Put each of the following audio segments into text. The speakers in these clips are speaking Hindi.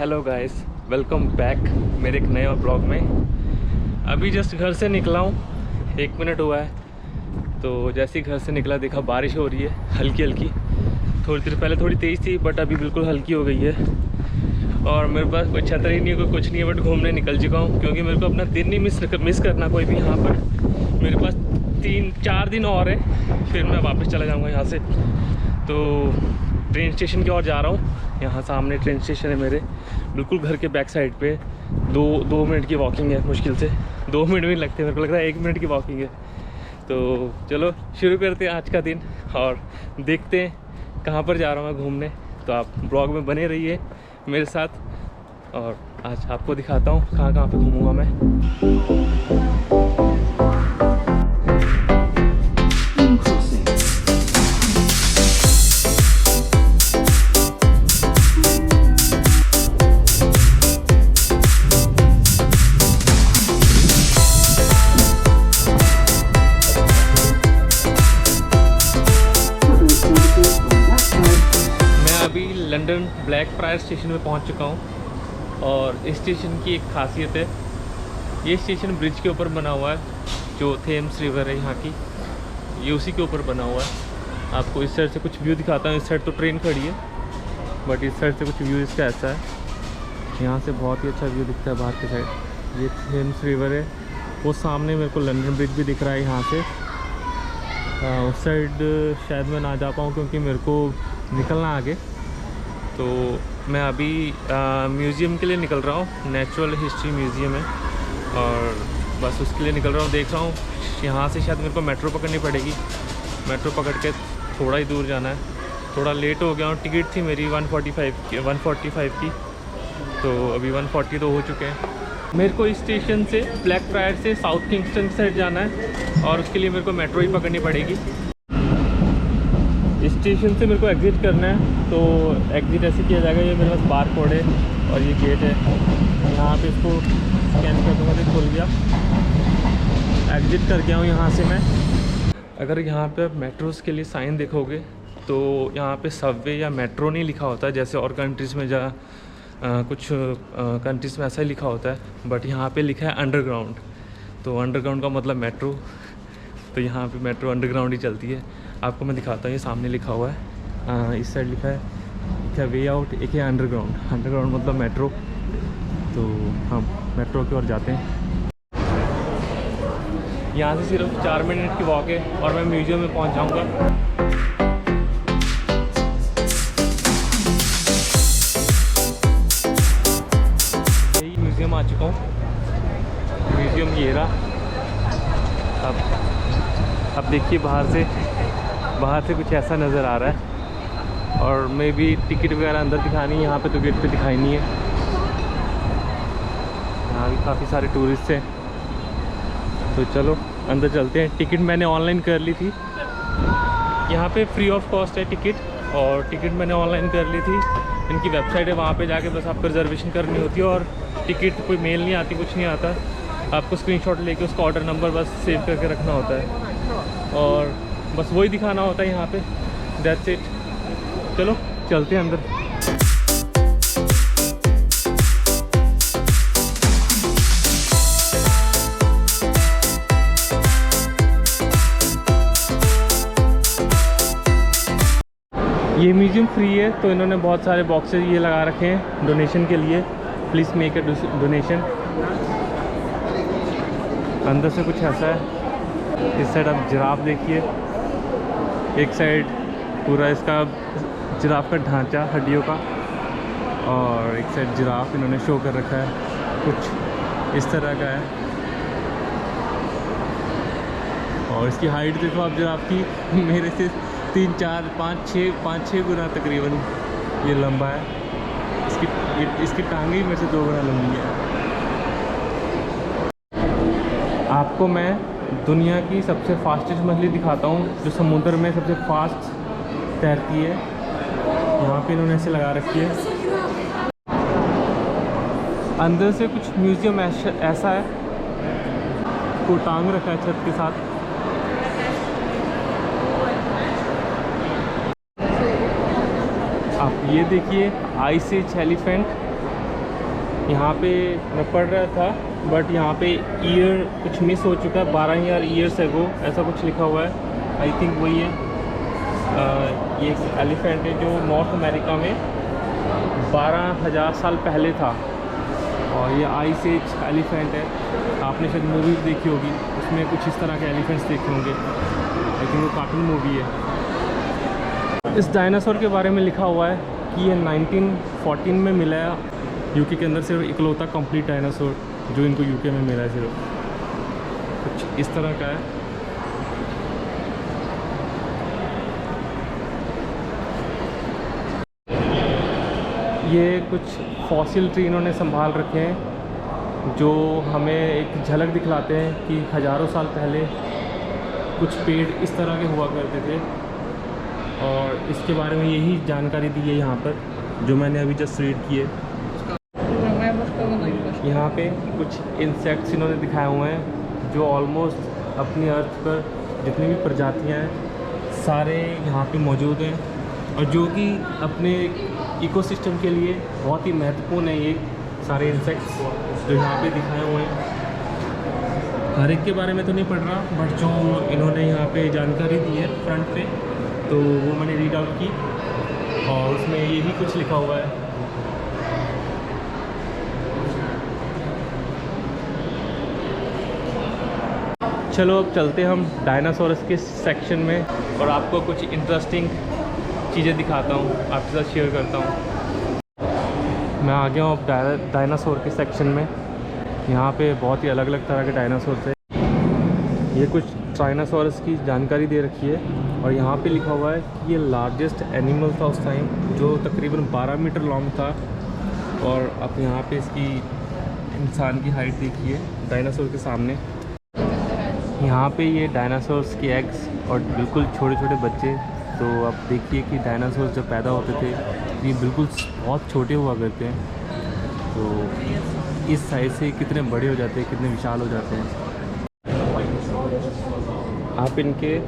हेलो गाइस, वेलकम बैक मेरे एक नए ब्लॉग में। अभी जस्ट घर से निकला हूँ, 1 मिनट हुआ है। तो जैसे ही घर से निकला देखा बारिश हो रही है हल्की हल्की। थोड़ी देर पहले थोड़ी तेज़ थी बट अभी बिल्कुल हल्की हो गई है। और मेरे पास कोई छतरी नहीं है, कोई कुछ नहीं है, बट घूमने निकल चुका हूँ क्योंकि मेरे को अपना दिन नहीं मिस करना कोई भी यहाँ पर। मेरे पास 3-4 दिन और है, फिर मैं वापस चला जाऊँगा यहाँ से। तो ट्रेन स्टेशन की ओर जा रहा हूँ। यहाँ सामने ट्रेन स्टेशन है मेरे, बिल्कुल घर के बैक साइड पे। 2 मिनट की वॉकिंग है, मुश्किल से 2 मिनट भी नहीं लगते, मेरे को लग रहा है 1 मिनट की वॉकिंग है। तो चलो शुरू करते हैं आज का दिन और देखते हैं कहाँ पर जा रहा हूँ मैं घूमने। तो आप ब्लॉग में बने रहिए मेरे साथ और आज आपको दिखाता हूँ कहाँ कहाँ पे घूमूंगा मैं। लंदन ब्लैक फ्रायर स्टेशन में पहुंच चुका हूं और इस स्टेशन की एक खासियत है, ये स्टेशन ब्रिज के ऊपर बना हुआ है। जो थेम्स रिवर है यहाँ की, ये उसी के ऊपर बना हुआ है। आपको इस साइड से कुछ व्यू दिखाता हूँ। इस साइड तो ट्रेन खड़ी है बट इस साइड से कुछ व्यू इसका ऐसा है। यहाँ से बहुत ही अच्छा व्यू दिखता है बाहर की साइड। ये थेम्स रिवर है, वो सामने मेरे को लंदन ब्रिज भी दिख रहा है यहाँ से। उस साइड शायद मैं ना जा पाऊँ क्योंकि मेरे को निकलना आगे। तो मैं अभी म्यूज़ियम के लिए निकल रहा हूँ, नेचुरल हिस्ट्री म्यूज़ियम है और बस उसके लिए निकल रहा हूँ। देख रहा हूँ यहाँ से शायद मेरे को मेट्रो पकड़नी पड़ेगी। मेट्रो पकड़ के थोड़ा ही दूर जाना है। थोड़ा लेट हो गया हूँ, टिकट थी मेरी 145 की, तो अभी 142 हो चुके हैं। मेरे को इस स्टेशन से ब्लैक फ्रायर से साउथ किंगस्टन साइड जाना है और उसके लिए मेरे को मेट्रो ही पकड़नी पड़ेगी। इस स्टेशन से मेरे को एग्ज़िट करना है, तो एग्ज़िट ऐसे किया जाएगा। ये मेरे पास बार कोड है और ये गेट है, यहाँ पे इसको स्कैन कर दूँगा तो खुल गया। एग्ज़िट कर गया हूँ यहाँ से मैं। अगर यहाँ पे आप मेट्रोज़ के लिए साइन देखोगे तो यहाँ पे सबवे या मेट्रो नहीं लिखा होता है जैसे और कंट्रीज़ में कुछ कंट्रीज़ में ऐसा ही लिखा होता है, बट यहाँ पे लिखा है अंडरग्राउंड। तो अंडरग्राउंड का मतलब मेट्रो, तो यहाँ पे मेट्रो अंडरग्राउंड ही चलती है। आपको मैं दिखाता हूँ, ये सामने लिखा हुआ है, इस साइड लिखा है क्या वे आउट, एक है अंडरग्राउंड। अंडरग्राउंड मतलब मेट्रो। तो हम मेट्रो की ओर जाते हैं। यहाँ से सिर्फ 4 मिनट की वॉक है और मैं म्यूज़ियम में पहुँच जाऊँगा। यही म्यूज़ियम आ चुका हूँ। म्यूज़ियम ये रहा। अब देखिए बाहर से कुछ ऐसा नज़र आ रहा है और मे भी टिकट वगैरह अंदर दिखानी है, यहाँ पे तो गेट पे दिखाई नहीं है। यहाँ भी काफ़ी सारे टूरिस्ट हैं, तो चलो अंदर चलते हैं। टिकट मैंने ऑनलाइन कर ली थी, यहाँ पे फ्री ऑफ कॉस्ट है टिकट, और टिकट मैंने ऑनलाइन कर ली थी। इनकी वेबसाइट है, वहाँ पे जाके बस आपको रिजर्वेशन करनी होती है और टिकट कोई मेल नहीं आती, कुछ नहीं आता। आपको स्क्रीनशॉट लेके उसका ऑर्डर नंबर बस सेव करके रखना होता है और बस वही दिखाना होता है यहाँ पे। That's it. चलो चलते हैं अंदर। ये म्यूज़ियम फ्री है, तो इन्होंने बहुत सारे बॉक्सेस ये लगा रखे हैं डोनेशन के लिए। Please make a donation. अंदर से कुछ ऐसा है। इस साइड आप जिराफ देखिए, एक साइड पूरा इसका जिराफ का ढांचा हड्डियों का, और एक साइड जिराफ इन्होंने शो कर रखा है, कुछ इस तरह का है। और इसकी हाइट देखो आप जिराफ की, मेरे से 3, 4, 5, 6 गुना तकरीबन ये लंबा है। इसकी टांगें ही मेरे से 2 गुना लंबी है। आपको मैं दुनिया की सबसे फास्टेस्ट मछली दिखाता हूँ जो समुद्र में सबसे फास्ट तैरती है। यहाँ पे इन्होंने ऐसे लगा रखी है। अंदर से कुछ म्यूज़ियम ऐसा है, को टांग रखा है छत के साथ। आप ये देखिए आइस एज एलिफेंट, यहाँ पे मैं पढ़ रहा था, बट यहाँ पे ईयर कुछ मिस हो चुका है, 12,000 ईयर्स एगो ऐसा कुछ लिखा हुआ है। आई थिंक वही है। ये एक एलिफेंट है जो नॉर्थ अमेरिका में 12,000 साल पहले था, और ये आइस एज एलिफेंट है। आपने शायद मूवी देखी होगी, उसमें कुछ इस तरह के एलिफेंट्स देखे होंगे। आई थिंक वो कार्टून मूवी है। इस डायनासोर के बारे में लिखा हुआ है कि ये 1914 में मिला है यूके के अंदर, सिर्फ इकलौता कंप्लीट डायनासोर जो इनको यूके में मिला है, सिर्फ कुछ इस तरह का है। ये कुछ फॉसिल ट्री इन्होंने संभाल रखे हैं जो हमें एक झलक दिखलाते हैं कि हज़ारों साल पहले कुछ पेड़ इस तरह के हुआ करते थे, और इसके बारे में यही जानकारी दी है यहाँ पर जो मैंने अभी जस्ट रीड की है। यहाँ पे कुछ इंसेक्ट्स इन्होंने दिखाए हुए हैं जो ऑलमोस्ट अपनी अर्थ पर जितनी भी प्रजातियाँ हैं सारे यहाँ पे मौजूद हैं, और जो कि अपने इकोसिस्टम के लिए बहुत ही महत्वपूर्ण है। ये सारे इंसेक्ट्स जो यहाँ पे दिखाए हुए हैं, हर एक के बारे में तो नहीं पढ़ रहा, बट जो इन्होंने यहाँ पे जानकारी दी है फ्रंट पे, तो वो मैंने रीड आउट की, और उसमें यही कुछ लिखा हुआ है। चलो अब चलते हम डायनासोरस के सेक्शन में, और आपको कुछ इंटरेस्टिंग चीज़ें दिखाता हूँ, आपके साथ शेयर करता हूँ। मैं आ गया हूँ अब डायनासोर के सेक्शन में। यहाँ पे बहुत ही अलग अलग तरह के डायनासोर थे। ये कुछ ट्राइनासोरस की जानकारी दे रखी है, और यहाँ पे लिखा हुआ है कि ये लार्जेस्ट एनिमल था उस टाइम, जो तकरीबन 12 मीटर लॉन्ग था। और अब यहाँ पे इसकी इंसान की हाइट देखिए डायनासोर के सामने। यहाँ पे ये डायनासोर्स के एग्स और बिल्कुल छोटे छोटे बच्चे। तो अब देखिए कि डायनासोर जब पैदा होते थे ये बिल्कुल बहुत छोटे हुआ करते हैं, तो इस साइज़ से कितने बड़े हो जाते हैं, कितने विशाल हो जाते हैं। आप इनके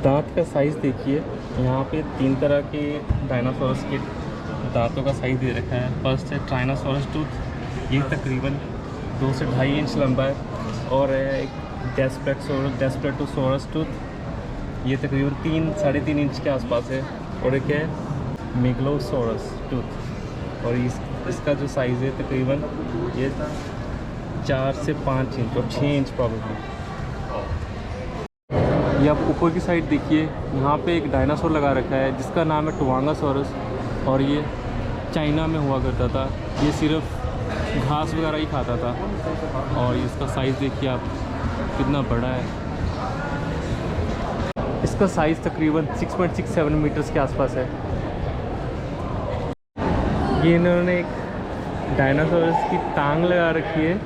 दांत का साइज़ देखिए। यहाँ पे 3 तरह के डायनासोरस के दांतों का साइज़ दे रखा है। फर्स्ट है ट्राइनासोरस टूथ, ये तकरीबन 2 से 2.5 इंच लंबा है। और है एक डेस्प्लेटोसोरस टूथ, ये तकरीबन 3-3.5 इंच के आसपास है। और एक है मेगलोसोरस टूथ, और इसका जो साइज़ है तकरीबन ये 4 से 5 इंच और 6 इंच प्रॉब्लम। ये आप ऊपर की साइड देखिए, यहाँ पे एक डायनासोर लगा रखा है जिसका नाम है टुवांगासोरस, और ये चाइना में हुआ करता था। ये सिर्फ घास वगैरह ही खाता था, और इसका साइज़ देखिए आप कितना बड़ा है। इसका साइज़ तकरीबन 6.67 मीटर्स के आसपास है। ये इन्होंने एक डायनासोरस की टांग लगा रखी है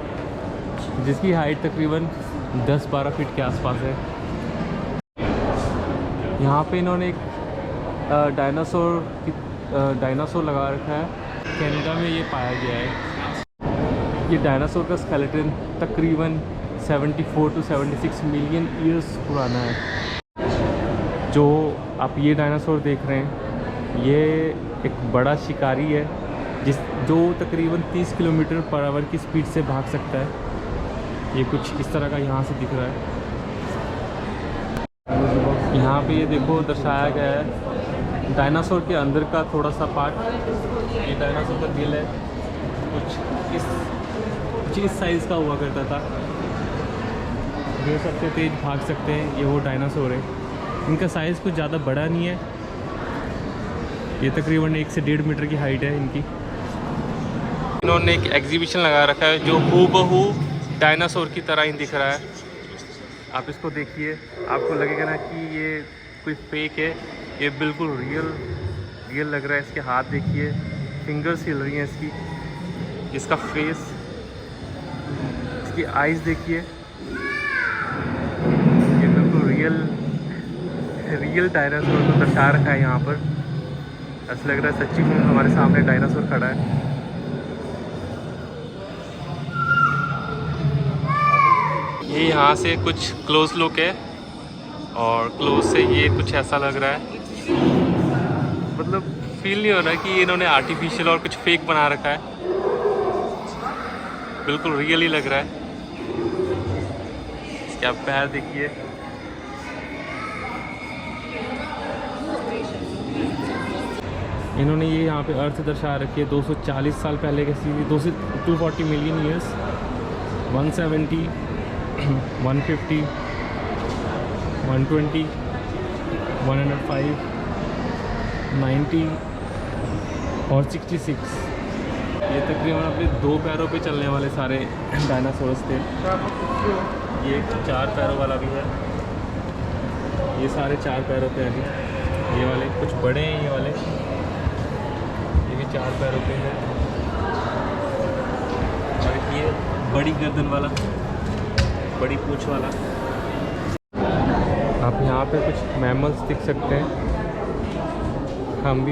जिसकी हाइट तकरीबन 10-12 फीट के आसपास है। यहाँ पे इन्होंने एक डायनासोर लगा रखा है, कनाडा में ये पाया गया है। ये डायनासोर का स्केलेटन तकरीबन 74 to 76 मिलियन ईयर्स पुराना है। जो आप ये डायनासोर देख रहे हैं ये एक बड़ा शिकारी है जो तकरीबन 30 किलोमीटर पर आवर की स्पीड से भाग सकता है। ये कुछ इस तरह का यहाँ से दिख रहा है। यहाँ पे ये देखो दर्शाया गया है डायनासोर के अंदर का थोड़ा सा पार्ट। ये डायनासोर का दिल है, कुछ इस साइज़ का हुआ करता था, जो सबसे तेज़ भाग सकते हैं। ये वो डायनासोर है। इनका साइज़ कुछ ज़्यादा बड़ा नहीं है, ये तकरीबन 1 से 1.5 मीटर की हाइट है इनकी। इन्होंने एक एग्जीबिशन लगा रखा है जो हूबहू डायनासोर की तरह ही दिख रहा है। आप इसको देखिए, आपको लगेगा ना कि ये कोई फेक है, ये बिल्कुल रियल लग रहा है। इसके हाथ देखिए, फिंगर्स हिल रही हैं इसकी, इसका फेस, इसकी आइज़ देखिए, ये बिल्कुल रियल डायनासोर को दर्शा रखा है यहाँ पर। ऐसा लग रहा है सच्ची में हमारे सामने डायनासोर खड़ा है। ये यहाँ से कुछ क्लोज लुक है, और क्लोज से ये कुछ ऐसा लग रहा है, मतलब फील नहीं हो रहा है कि इन्होंने आर्टिफिशियल और कुछ फेक बना रखा है। बिल्कुल रियल ही लग रहा है। क्या पैर देखिए। इन्होंने ये यहाँ पे अर्थ दर्शा रखी है 240 साल पहले कैसी थी, 240 मिलियन ईयर्स, 170, 150, 120, 105, 90 और 66। ये तकरीबन अपने 2 पैरों पे चलने वाले सारे डायनासोरस थे। ये 4 पैरों वाला भी है, ये सारे 4 पैरों पे हैं अभी। ये वाले कुछ बड़े हैं, ये वाले, ये भी 4 पैरों पे है। और ये बड़ी गर्दन वाला, बड़ी पूंछ वाला। आप यहाँ पे कुछ मैमल्स दिख सकते हैं। हम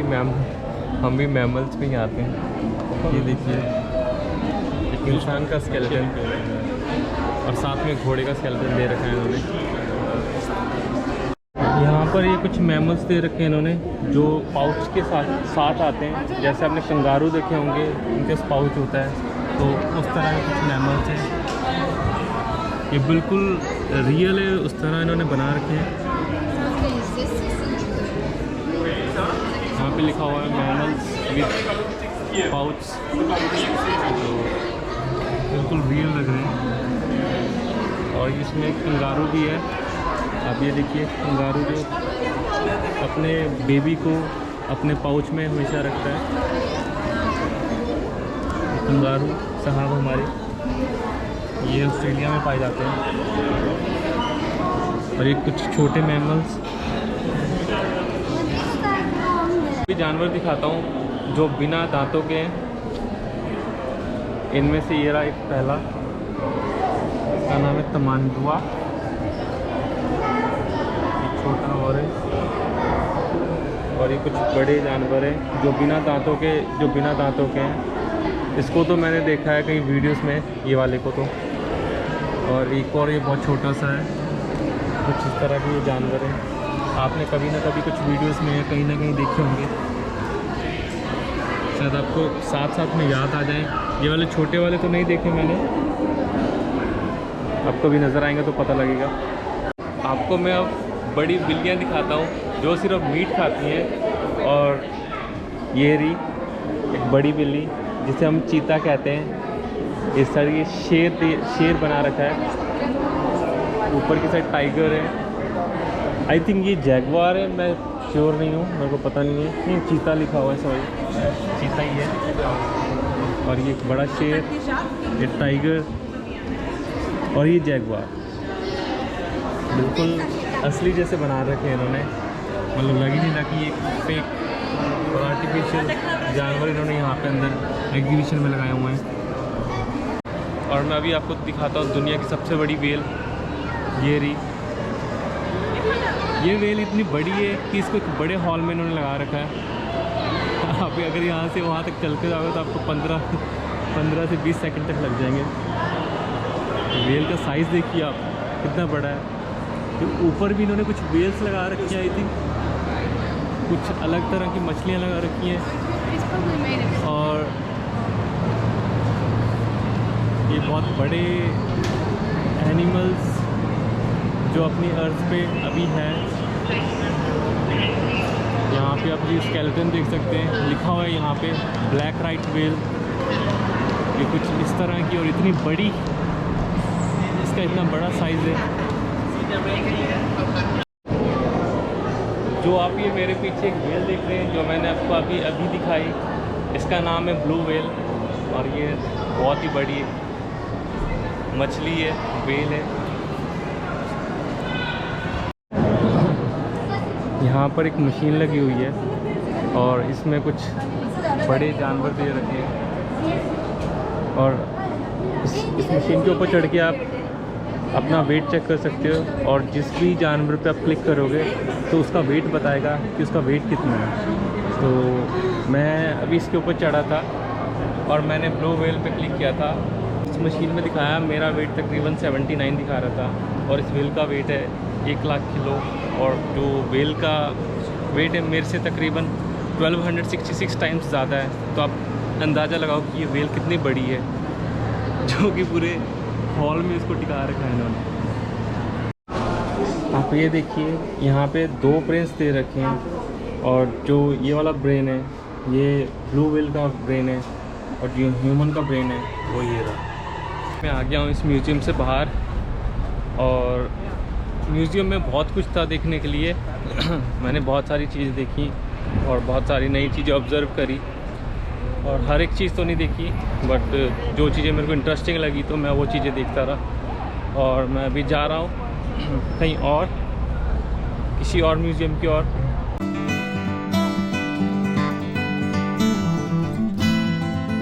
भी मैमल्स पे ही आते हैं। ये देखिए एक इंसान का स्केलेटन और साथ में घोड़े का स्केलेटन दे रखा है इन्होंने। यहाँ पर ये कुछ मैमल्स दे रखे हैं इन्होंने जो पाउच के साथ आते हैं। जैसे आपने कंगारू देखे होंगे, उनके पाउच होता है, तो उस तरह के कुछ मैमल्स हैं। ये बिल्कुल रियल है, उस तरह इन्होंने बना रखे हैं। यहाँ पे लिखा हुआ है मैमल्स विद पाउच, तो बिल्कुल रियल लग रहे हैं। और इसमें कंगारू भी है। अब ये देखिए कंगारू जो अपने बेबी को अपने पाउच में हमेशा रखता है। कंगारू साहब हमारे ये ऑस्ट्रेलिया में पाए जाते हैं। और ये कुछ छोटे मैमल्स भी जानवर दिखाता हूँ जो बिना दांतों के हैं। इनमें से ये रहा एक पहला, इसका नाम है तमांडुआ। छोटा और ये कुछ बड़े जानवर हैं जो बिना दांतों के हैं। इसको तो मैंने देखा है कई वीडियोस में, ये वाले को तो। और एक और ये बहुत छोटा सा है। कुछ इस तरह के ये जानवर हैं, आपने कभी ना कभी कुछ वीडियोस में कहीं ना कहीं देखे होंगे, शायद आपको साथ साथ में याद आ जाए। ये वाले छोटे वाले तो नहीं देखे मैंने, आपको भी नज़र आएंगे तो पता लगेगा। आपको मैं अब बड़ी बिल्लियाँ दिखाता हूँ जो सिर्फ मीट खाती हैं। और ये रही एक बड़ी बिल्ली जिसे हम चीता कहते हैं। इस तरह ये शेर बना रखा है। ऊपर की साइड टाइगर है। आई थिंक ये जैगवार है, मैं श्योर नहीं हूँ, मेरे को पता नहीं है। नहीं, चीता लिखा हुआ है, सॉरी चीता ही है। और ये एक बड़ा शेर, ये टाइगर और ये जैगवार बिल्कुल असली जैसे बना रखे हैं इन्होंने। मतलब लग ही नहीं रहा कि ये फेक और आर्टिफिशियल जानवर इन्होंने यहाँ पे अंदर एग्जीबिशन में लगाए हुए हैं। और मैं अभी आपको दिखाता हूँ दुनिया की सबसे बड़ी वेल। ये रही, ये वेल इतनी बड़ी है कि इसको एक बड़े हॉल में इन्होंने लगा रखा है। आप अगर यहाँ से वहाँ तक चल के जाओगे तो आपको 15 से 20 सेकंड तक लग जाएंगे। वेल का साइज़ देखिए आप कितना बड़ा है। तो ऊपर भी इन्होंने कुछ वेल्स लगा रखी हैं, आई थिंक कुछ अलग तरह की मछलियाँ लगा रखी हैं। और ये बहुत बड़े एनिमल्स जो अपनी अर्थ पे अभी हैं। यहाँ पे आप ये स्केलेटन देख सकते हैं, लिखा हुआ है यहाँ पे ब्लैक राइट वेल। ये कुछ इस तरह की और इतनी बड़ी, इसका इतना बड़ा साइज़ है। जो आप ये मेरे पीछे एक वेल देख रहे हैं जो मैंने आपको अभी दिखाई, इसका नाम है ब्लू वेल। और ये बहुत ही बड़ी मछली है, वेल है। यहाँ पर एक मशीन लगी हुई है और इसमें कुछ बड़े जानवर दे रखे हैं। और इस मशीन के ऊपर चढ़ के आप अपना वेट चेक कर सकते हो। और जिस भी जानवर पे आप क्लिक करोगे तो उसका वेट बताएगा कि उसका वेट कितना है। तो मैं अभी इसके ऊपर चढ़ा था और मैंने ब्लू वेल पे क्लिक किया था। इस मशीन में दिखाया मेरा वेट तकरीबन 79 दिखा रहा था। और इस वेल का वेट है 1 लाख किलो। और जो वेल का वेट है मेरे से तकरीबन 1266 टाइम्स ज़्यादा है। तो आप अंदाज़ा लगाओ कि ये वेल कितनी बड़ी है। जो कि पूरे हॉल में इसको टिका रखा है इन्होंने। आप ये देखिए यहाँ पे 2 ब्रेन्स दे रखे हैं, और जो ये वाला ब्रेन है ये ब्लू व्हेल का ब्रेन है, और जो ह्यूमन का ब्रेन है वो ये रहा। मैं आ गया हूँ इस म्यूज़ियम से बाहर, और म्यूज़ियम में बहुत कुछ था देखने के लिए। मैंने बहुत सारी चीज़ें देखी और बहुत सारी नई चीज़ें ऑब्ज़र्व करी, और हर एक चीज़ तो नहीं देखी, बट जो चीज़ें मेरे को इंटरेस्टिंग लगी तो मैं वो चीज़ें देखता रहा। और मैं अभी जा रहा हूँ कहीं और, किसी और म्यूज़ियम की ओर।